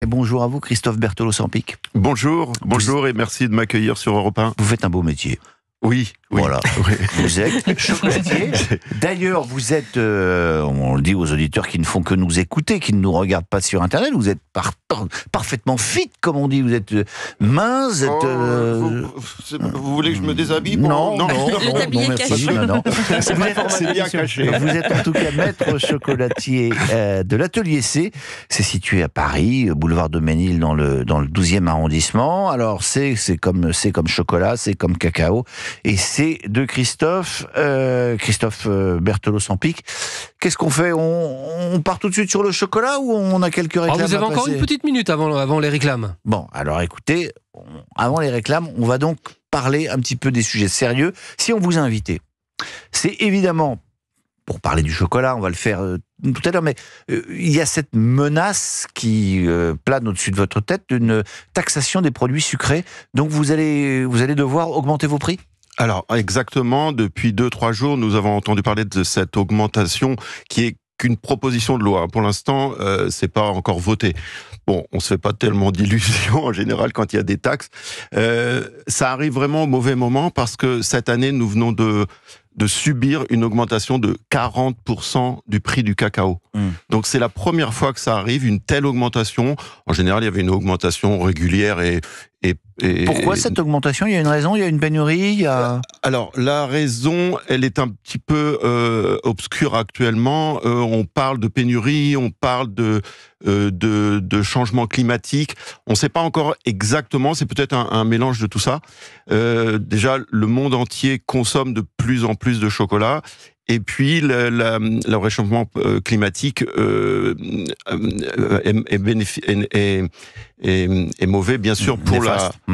bonjour à vous, Christophe Berthelot-Sampic. Bonjour et merci de m'accueillir sur Europe 1. Vous faites un beau métier. Oui. Voilà, oui. Vous êtes chocolatier. D'ailleurs, vous êtes, on le dit aux auditeurs qui ne font que nous écouter, qui ne nous regardent pas sur Internet, vous êtes parfaitement fit, comme on dit. Vous êtes mince. Vous voulez que je me déshabille Non, merci. Non. C'est bien caché. Vous êtes en tout cas maître chocolatier de l'Atelier C. C'est situé à Paris, boulevard de Ménil, dans le 12e arrondissement. Alors, c'est comme chocolat, c'est comme cacao. Et c'est de Christophe Berthelot-Sampic. Qu'est-ce qu'on fait ? On part tout de suite sur le chocolat ou on a quelques réclames ? Vous avez encore une petite minute avant les réclames. Bon, alors écoutez, avant les réclames, on va donc parler un petit peu des sujets sérieux. Si on vous a invité, c'est évidemment pour parler du chocolat, on va le faire tout à l'heure, mais il y a cette menace qui plane au-dessus de votre tête d'une taxation des produits sucrés. Donc vous allez devoir augmenter vos prix ? Alors, exactement, depuis 2-3 jours, nous avons entendu parler de cette augmentation qui est qu'une proposition de loi. Pour l'instant, c'est pas encore voté. Bon, on se fait pas tellement d'illusions en général quand il y a des taxes. Ça arrive vraiment au mauvais moment parce que cette année, nous venons de subir une augmentation de 40% du prix du cacao. Donc c'est la première fois que ça arrive, une telle augmentation. En général, il y avait une augmentation régulière et pourquoi cette augmentation ? Il y a une raison, il y a une pénurie, Alors, la raison, elle est un petit peu obscure actuellement. On parle de pénurie, on parle de changement climatique. On ne sait pas encore exactement, c'est peut-être un mélange de tout ça. Déjà, le monde entier consomme de plus en plus de chocolat. Et puis, le réchauffement climatique est mauvais, bien sûr,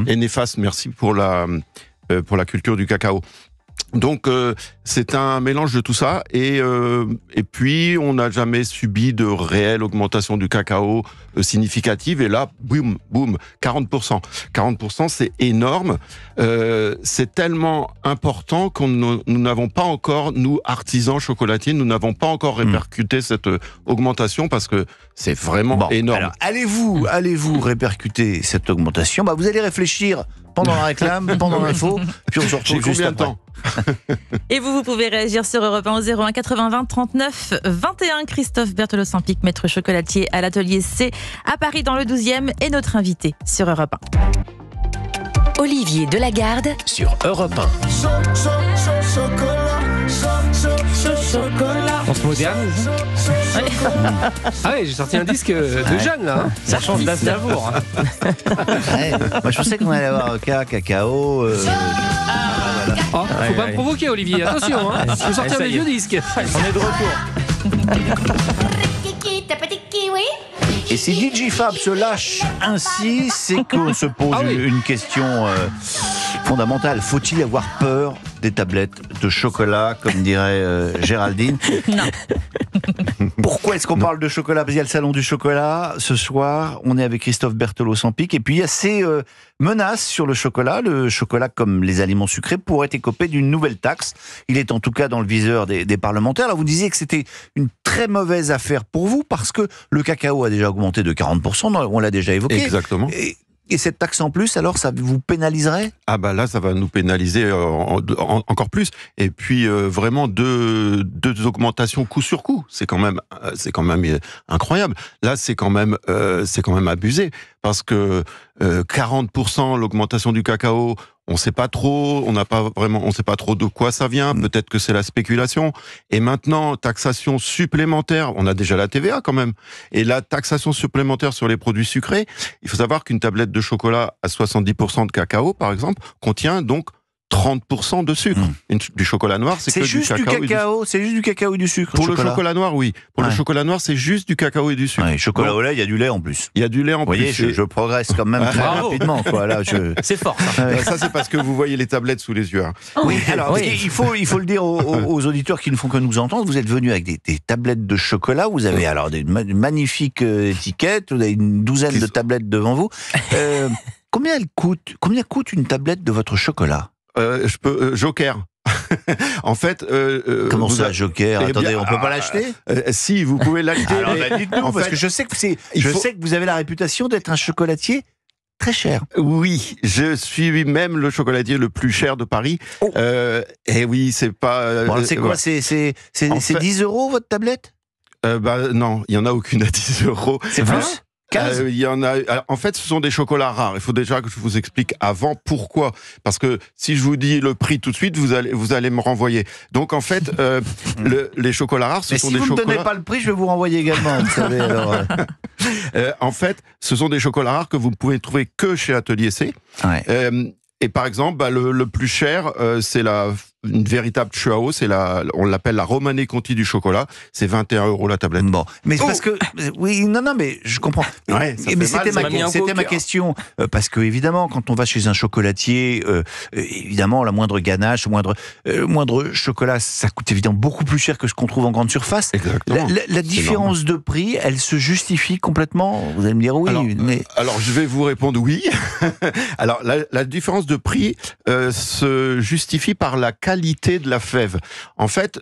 est néfaste, merci, pour la culture du cacao. Donc, c'est un mélange de tout ça. Et puis, on n'a jamais subi de réelle augmentation du cacao significative. Et là, boum, 40%. 40%, c'est énorme. C'est tellement important que nous n'avons pas encore, nous, artisans chocolatiers, nous n'avons pas encore répercuté cette augmentation parce que c'est vraiment énorme. Alors, allez-vous répercuter cette augmentation ? Vous allez réfléchir pendant la réclame, pendant l'info, puis on se retrouve juste combien de après. temps ? Et vous pouvez réagir sur Europe 1 au 01 80 20 39 21. Christophe Berthelot-Sampic, maître chocolatier à l'Atelier C à Paris dans le 12e, est notre invité sur Europe 1. Olivier Delagarde sur Europe 1. On se moderne. Ah oui, j'ai sorti un disque de jeune là. Ça change d'Aznavour. Moi je pensais qu'on allait avoir cacao. Faut pas me provoquer, Olivier, attention, je vais sortir mes vieux disques. On est de retour. Et si DJ Fab se lâche ainsi, c'est qu'on se pose une question fondamentale. Faut-il avoir peur des tablettes de chocolat, comme dirait Géraldine ? Non. Pourquoi est-ce qu'on parle de chocolat ? Parce qu'il y a le salon du chocolat ce soir. On est avec Christophe Berthelot-Sampic. Et puis il y a ces menaces sur le chocolat. Le chocolat, comme les aliments sucrés, pourrait écoper d'une nouvelle taxe. Il est en tout cas dans le viseur des parlementaires. Alors vous disiez que c'était une très mauvaise affaire pour vous parce que le cacao a déjà augmenté de 40%. On l'a déjà évoqué. Exactement. Et cette taxe en plus, alors, ça vous pénaliserait ? Là, ça va nous pénaliser encore plus. Et puis, vraiment, deux augmentations coup sur coup. C'est quand même incroyable. Là, c'est quand même abusé. Parce que 40% l'augmentation du cacao, on sait pas trop, on sait pas trop de quoi ça vient, peut-être que c'est la spéculation. Et maintenant, taxation supplémentaire, on a déjà la TVA quand même. Et la taxation supplémentaire sur les produits sucrés, il faut savoir qu'une tablette de chocolat à 70% de cacao, par exemple, contient donc 30% de sucre. Du chocolat noir, c'est que juste du cacao. C'est juste du cacao et du sucre. Pour le chocolat noir, oui. Pour le chocolat noir, c'est juste du cacao et du sucre. Chocolat au lait, il y a du lait en plus. Il y a du lait en plus. Vous voyez, je progresse quand même très rapidement. C'est fort. Ça, c'est parce que vous voyez les tablettes sous les yeux. Oui, alors il faut le dire aux auditeurs qui ne font que nous entendre. Vous êtes venus avec des tablettes de chocolat. Vous avez alors des magnifiques étiquettes. Vous avez une douzaine de tablettes devant vous. Combien coûte une tablette de votre chocolat ? Joker. En fait, Comment ça, avez- Joker? Eh bien, Attendez, on peut pas l'acheter? Si, vous pouvez l'acheter. Alors, mais bah, dites-nous, en parce fait, que je sais que il je faut- sais que vous avez la réputation d'être un chocolatier très cher. Oui, je suis même le chocolatier le plus cher de Paris. Oh. Et oui, c'est pas. Bon, alors, c'est quoi? ouais. C'est En fait- 10 € votre tablette? Non, il y en a aucune à 10 euros. C'est plus? 15? Il y en a. Alors, en fait, ce sont des chocolats rares. Il faut déjà que je vous explique avant pourquoi. Parce que si je vous dis le prix tout de suite, vous allez me renvoyer. Donc en fait, les chocolats rares, ce Mais sont si des vous ne me chocolats. donnez pas le prix, je vais vous renvoyer également. Vous savez, alors, En fait, ce sont des chocolats rares que vous ne pouvez trouver que chez Atelier C. ouais. Et par exemple, le plus cher, c'est une véritable Chuao, on l'appelle la Romanée Conti du chocolat. C'est 21 € la tablette. Bon, mais c'est parce que oui, non, mais je comprends. Ouais, ça mais fait mal, c'était ça m'a mis un coup au ma cœur. question parce que évidemment, quand on va chez un chocolatier, évidemment, la moindre ganache, moindre chocolat, ça coûte évidemment beaucoup plus cher que ce qu'on trouve en grande surface. Exactement. La différence de prix, elle se justifie complètement. Vous allez me dire oui, Alors, je vais vous répondre oui. Alors, la différence de prix se justifie par la qualité de la fève. En fait,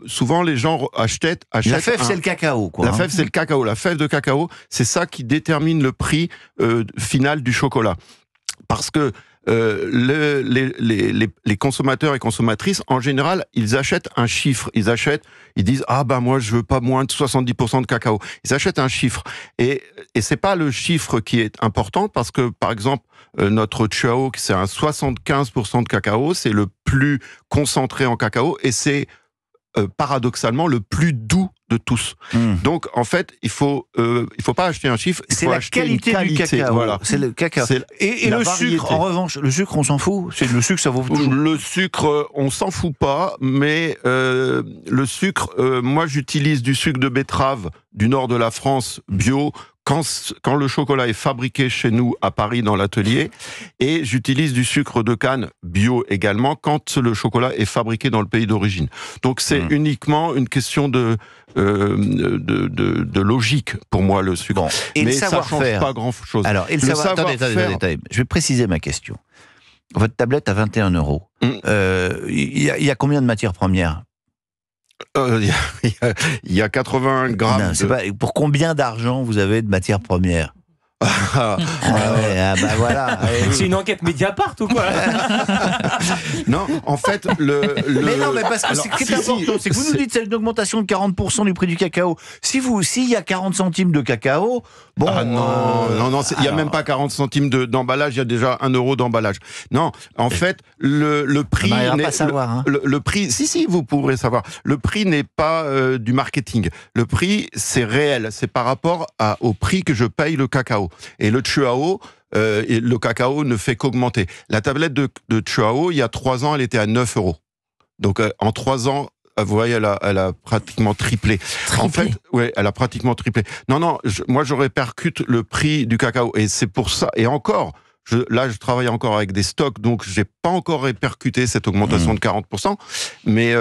souvent les gens achètent la fève, c'est le cacao, quoi. La fève, c'est le cacao. La fève de cacao, c'est ça qui détermine le prix final du chocolat. Parce que les consommateurs et consommatrices, en général, ils achètent un chiffre. Ils disent moi je veux pas moins de 70% de cacao. Ils achètent un chiffre. Et c'est pas le chiffre qui est important parce que, par exemple, notre Chuao, c'est un 75% de cacao, c'est le plus concentré en cacao et c'est paradoxalement le plus doux de tous. Donc en fait, il faut pas acheter un chiffre, il C'est faut la acheter qualité une du cacao. Voilà. C'est le cacao. Et la le variété. sucre, en revanche, le sucre, on s'en fout. C'est le sucre, ça vaut toujours. Le sucre, on s'en fout pas, mais le sucre, moi j'utilise du sucre de betterave du nord de la France bio. Quand le chocolat est fabriqué chez nous à Paris dans l'atelier, et j'utilise du sucre de canne bio également quand le chocolat est fabriqué dans le pays d'origine. Donc c'est uniquement une question de logique pour moi le sucre. Bon, et mais le ça savoir-faire. change pas grand chose. Alors, et le attendez. Je vais préciser ma question. Votre tablette à 21 €. Il y a combien de matières premières? Il y a 80 grammes. Non, c'est pas, pour combien d'argent vous avez de matières premières? Voilà. C'est une enquête Mediapart ou quoi? Non, en fait, Mais non, mais parce que Alors, c'est ce qui si, est important, c'est que vous nous dites c'est une augmentation de 40% du prix du cacao. S'il y a 40 centimes de cacao, bon. non, il y a même pas 40 centimes d'emballage, il y a déjà 1 € d'emballage. Non, en fait, le prix On n'arrivera n'est pas à savoir, hein. le prix, si, vous pourrez savoir. Le prix n'est pas du marketing. Le prix, c'est réel. C'est par rapport au prix que je paye le cacao. Et le Chuao, le cacao ne fait qu'augmenter. La tablette de Chuao, il y a 3 ans, elle était à 9 €. Donc, en 3 ans, vous voyez, elle a pratiquement triplé. En fait, ouais, elle a pratiquement triplé. Non, moi, je répercute le prix du cacao. Et c'est pour ça. Et encore, je travaille encore avec des stocks, donc j'ai pas encore répercuté cette augmentation de 40%, mais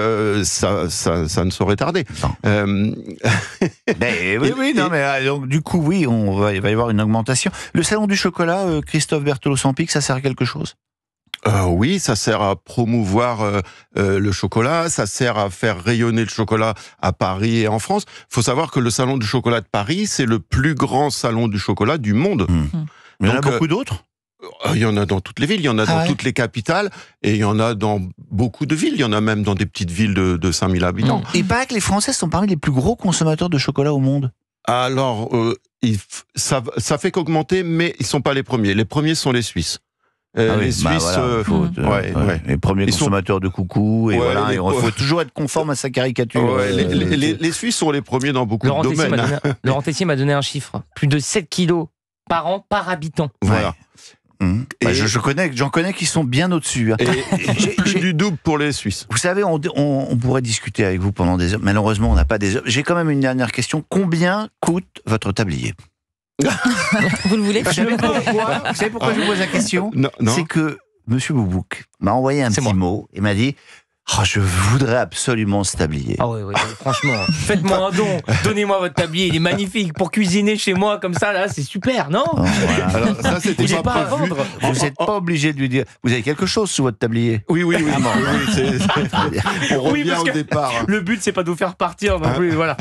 ça ne saurait tarder. Oui, non, mais donc, du coup, oui, il va y avoir une augmentation. Le salon du chocolat, Christophe Berthelot-Sampic, ça sert à quelque chose? Oui, ça sert à promouvoir le chocolat, ça sert à faire rayonner le chocolat à Paris et en France. Il faut savoir que le salon du chocolat de Paris, c'est le plus grand salon du chocolat du monde. Il y en a beaucoup d'autres? Il y en a dans toutes les villes, il y en a dans toutes les capitales, et il y en a dans beaucoup de villes, il y en a même dans des petites villes de 5000 habitants. Il paraît que les Français sont parmi les plus gros consommateurs de chocolat au monde. Alors, ça fait qu'augmenter, mais ils ne sont pas les premiers. Les premiers sont les Suisses. Les Suisses, les premiers consommateurs de coucou, et voilà, il faut toujours être conforme à sa caricature. Les Suisses sont les premiers dans beaucoup de domaines. Laurent Tessier m'a donné un chiffre. Plus de 7 kilos par an par habitant. Voilà. J'en connais qui sont bien au-dessus. Plus du double pour les Suisses. Vous savez, on pourrait discuter avec vous pendant des heures. Malheureusement, on n'a pas des heures. J'ai quand même une dernière question. Combien coûte votre tablier? Vous le voulez? Vous savez pourquoi je vous pose la question? Non. C'est que Monsieur Boubouk m'a envoyé un petit mot et m'a dit: Oh, je voudrais absolument ce tablier. Ah ouais, franchement, faites-moi un don, donnez-moi votre tablier, il est magnifique. Pour cuisiner chez moi comme ça, là, c'est super, non? Oh, voilà. Alors ça, c'était Il est pas à prévu. vendre. Vous n'êtes pas obligé de lui dire. Vous avez quelque chose sous votre tablier? Oui, oui, oui. On Oui, revient parce au que départ. Le but, c'est pas de vous faire partir non plus, voilà.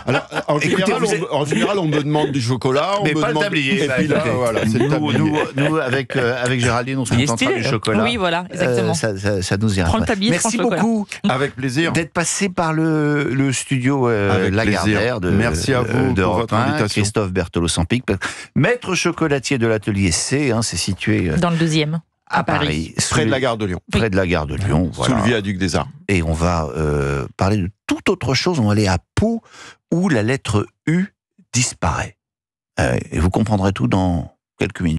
Alors, Écoutez, en général, on me demande du chocolat, on Mais me pas le demande... tablier. Et puis là, Écoutez, voilà, c'est le tablier. nous, avec Géraldine, on se Il est contentera stylé, du hein. chocolat. Oui, voilà, exactement. Ça nous ira. Prends le tablier, Merci prends le chocolat. beaucoup Avec plaisir. d'être passé par le studio Avec Lagardère plaisir. Merci à vous de pour Europe votre 1, invitation. Christophe Berthelot-Sampic, maître chocolatier de l'atelier C, c'est situé Dans le 2e. à Paris, Près de la gare de Lyon. près de la gare de Lyon. Sous le viaduc des Arts. Et on va parler de toute autre chose. On va aller à Pau, où la lettre U disparaît. Et vous comprendrez tout dans quelques minutes.